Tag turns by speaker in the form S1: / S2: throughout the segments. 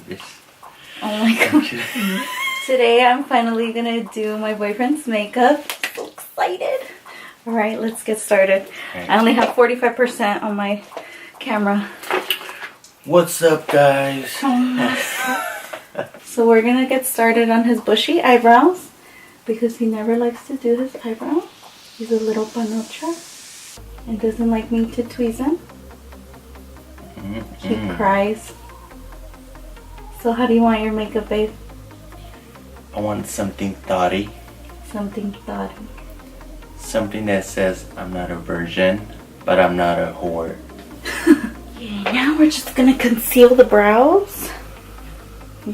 S1: this.
S2: Oh my god. Today I'm finally gonna do my boyfriend's makeup. So excited. Alright, let's get started.
S1: Okay.
S2: I only have 45% on my camera.
S1: What's up, guys?
S2: So we're gonna get started on his bushy eyebrows because he never likes to do his eyebrows. He's a little panocha and doesn't like me to tweeze him. He cries. So how do you want your makeup, babe?
S1: I want something thoughty.
S2: Something thoughty.
S1: Something that says I'm not a virgin, but I'm not a whore.
S2: Okay, now we're just gonna conceal the brows.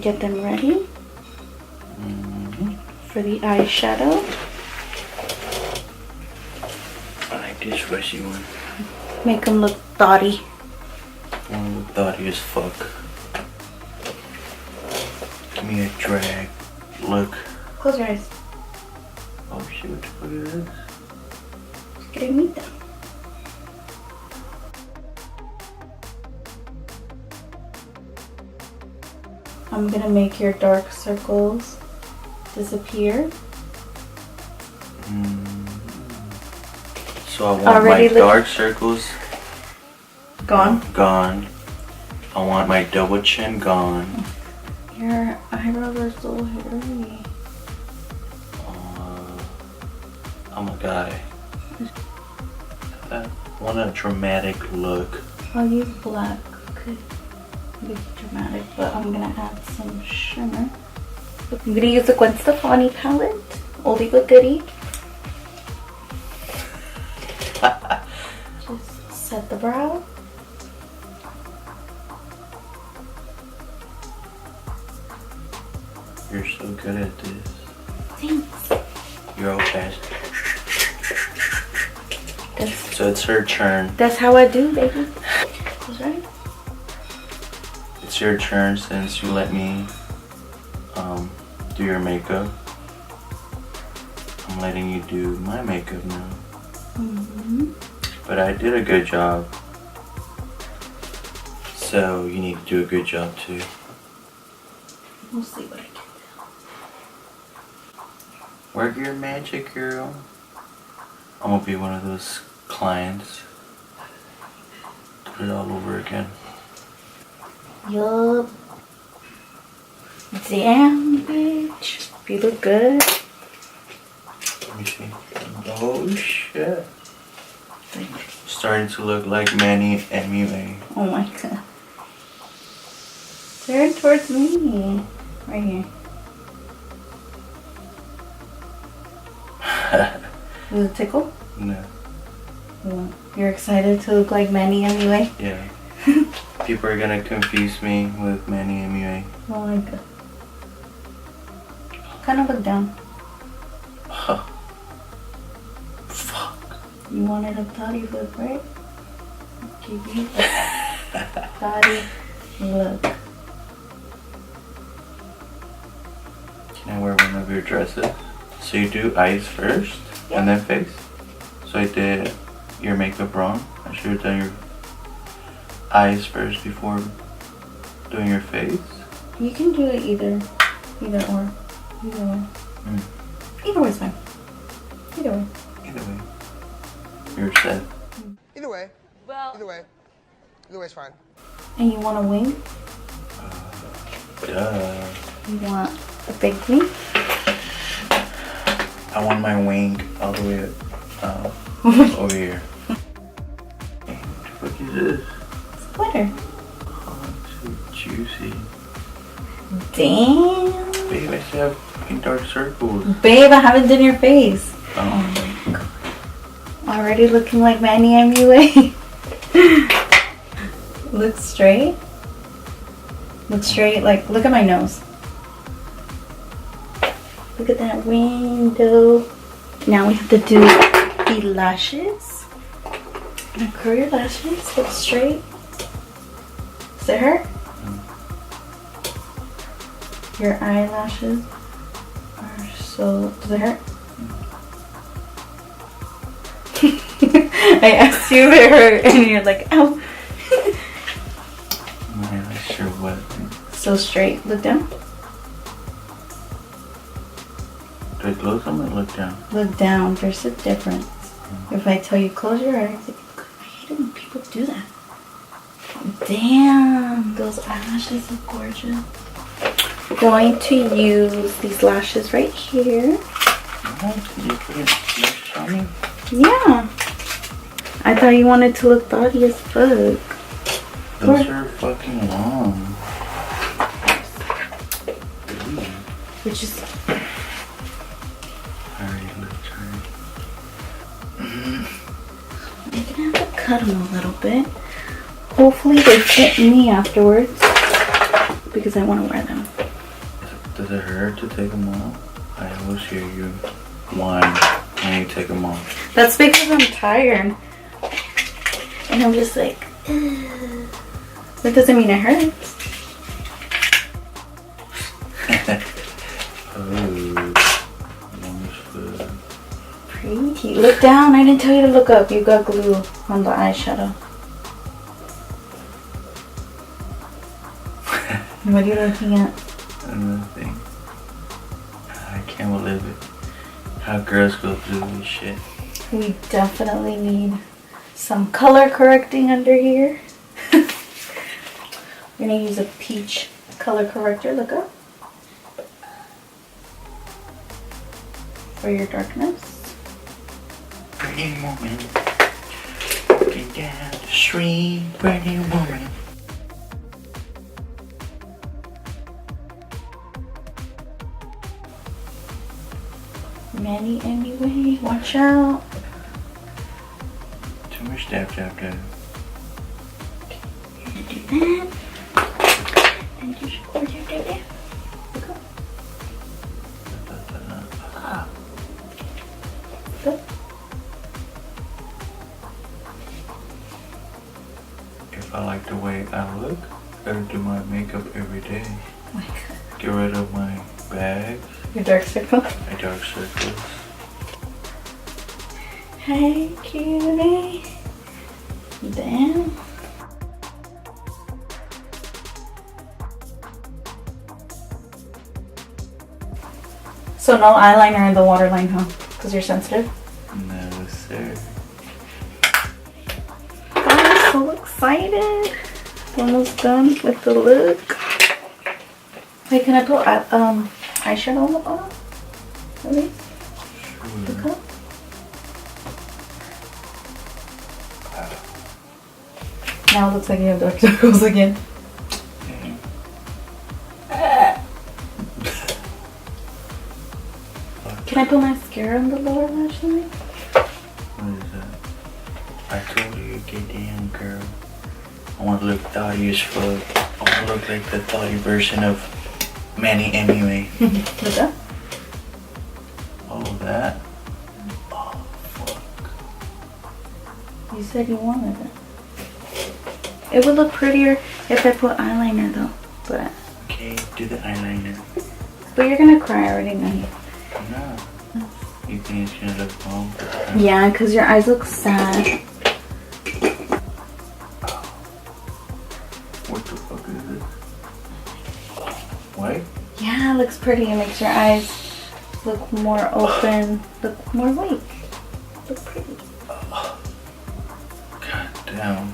S2: Get them ready for the eyeshadow.
S1: I like this rushy one.
S2: Make them look thoughty.
S1: I want to look thoughty as fuck. Give me a drag look.
S2: Close your eyes.
S1: Oh shit, what the fuck is this?
S2: Cremita. I'm gonna make your dark circles disappear.
S1: So I want
S2: Already
S1: my dark circles
S2: Gone.
S1: gone. I want my double chin gone.
S2: Your eyebrows are so hairy.
S1: I'm a guy. I want a dramatic look.
S2: I'll use black. Could be dramatic, but I'm gonna add some shimmer. I'm gonna use the Gwen Stefani palette. Oldie but goodie. Just set the brow.
S1: You're so good at this.
S2: Thanks.
S1: You're old fashioned.
S2: That's,
S1: So it's her turn.
S2: that's how I do, baby. That's right.
S1: It's your turn since you let me do your makeup. I'm letting you do my makeup now. But I did a good job. So you need to do a good job too.
S2: We'll see what I can do.
S1: Work your magic, girl. I'm gonna be one of those clients. Do it all over again.
S2: Yup. Damn, bitch. You look good.
S1: Let me see. Oh shit. Starting to look like Manny MUA.
S2: Oh my god. Turn towards me. Right here. Does it tickle?
S1: No.
S2: Well, you're excited to look like Manny anyway?
S1: Yeah. People are gonna confuse me with Manny MUA.
S2: Oh my god. Kind of look down.
S1: Huh. Fuck.
S2: You wanted a thotty look, right? Give you a thotty look.
S1: Can I wear one of your dresses? So you do eyes first and then face? So I did your makeup wrong. I should have done your eyes first before doing your face.
S2: You can do it either or. Either way. Either way's fine. Either way.
S1: Either way. You're set.
S3: Either way. Well. Either way. Either way's fine.
S2: And you want a wing?
S1: Duh.
S2: You want a big wing?
S1: I want my wing all the way over here. Hey, what the fuck is this?
S2: Sweater.
S1: Oh, it's so juicy.
S2: Damn.
S1: Babe, I still have fucking dark circles.
S2: Babe, I haven't done your face.
S1: Oh
S2: my god. Already looking like Manny MUA. Look straight. Look straight. Like, look at my nose. Look at that window. Now we have to do the lashes. Now curl your lashes. Look straight. Does it hurt? Your eyelashes are so... Does it hurt? I asked you if it hurt and you're like, ow.
S1: My eyelash are wet.
S2: Still straight. Look down.
S1: Do I close them or look down?
S2: Look down. There's a difference. If I tell you close your eyes, I hate it when people do that. Damn, those eyelashes look gorgeous. We're going to use these lashes right here.
S1: What? You put lashes on me?
S2: Yeah. I thought you wanted to look thotty as fuck.
S1: Those are fucking long.
S2: Which is...
S1: I already looked tired.
S2: I'm gonna have to cut them a little bit. Hopefully they fit me afterwards. Because I want to wear them.
S1: Does it hurt to take them off? I always hear you whine when you take them off.
S2: That's because I'm tired. And I'm just like... Ugh. That doesn't mean it hurts. Pretty. Look down. I didn't tell you to look up. You got glue on the eyeshadow. What are you looking at?
S1: Nothing. I can't believe it. How girls go through this shit.
S2: We definitely need some color correcting under here. We're gonna use a peach color corrector. Look up. For your darkness.
S1: Pretty woman. Walking down the street. Pretty woman.
S2: Manny, anyway, watch out.
S1: Too much dab.
S2: You're gonna do that. And you should put your dab. Look up. Good.
S1: If I like the way I look, I gotta do my makeup every day.
S2: Oh my God.
S1: Get rid of my bags.
S2: Your dark circle.
S1: My dark circles.
S2: Hey, cutie. Damn. So no eyeliner in the waterline, huh? Because you're sensitive?
S1: No, sir.
S2: I'm so excited. Almost done with the look. Wait, can I put eyeshadow on the bottom? Really?
S1: Sure.
S2: Look up. Now it looks like you have dark circles again. Can I put mascara on the lower lash line?
S1: What is that? I told you, get down, girl. I want to look thotty as fuck. I want to look like the thotty version of Manny anyway.
S2: Look up.
S1: Oh, that? Oh, fuck.
S2: You said you wanted it. It would look prettier if I put eyeliner though. But
S1: Okay, do the eyeliner.
S2: you're gonna cry already now.
S1: No. You think it's gonna look wrong?
S2: Yeah, because your eyes look sad.
S1: What the fuck is this? White?
S2: Yeah, it looks pretty. It makes your eyes look more open, look more white. Look pretty.
S1: God damn.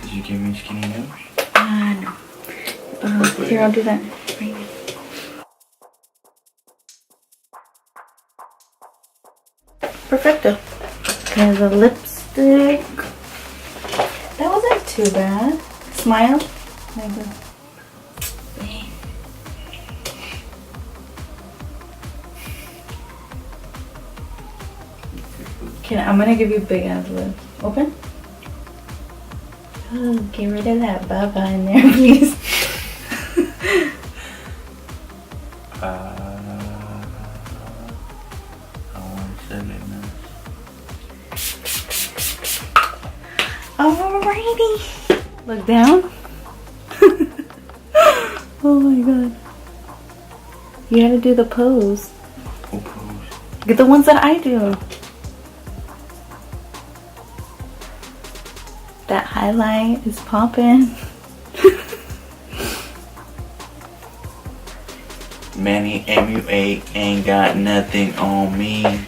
S1: Did you give me skinny nose?
S2: No. Here, I'll do that right now. Perfecto. Okay, the lipstick. That wasn't too bad. Smile. There you go. I'm gonna give you big ass lips. Open. Oh, get rid of that baba in there, please.
S1: I want to say it now.
S2: Alrighty. Look down. Oh my god. You gotta do the pose.
S1: What pose?
S2: Get the ones that I do. That highlight is popping.
S1: Manny MUA ain't got nothing on me.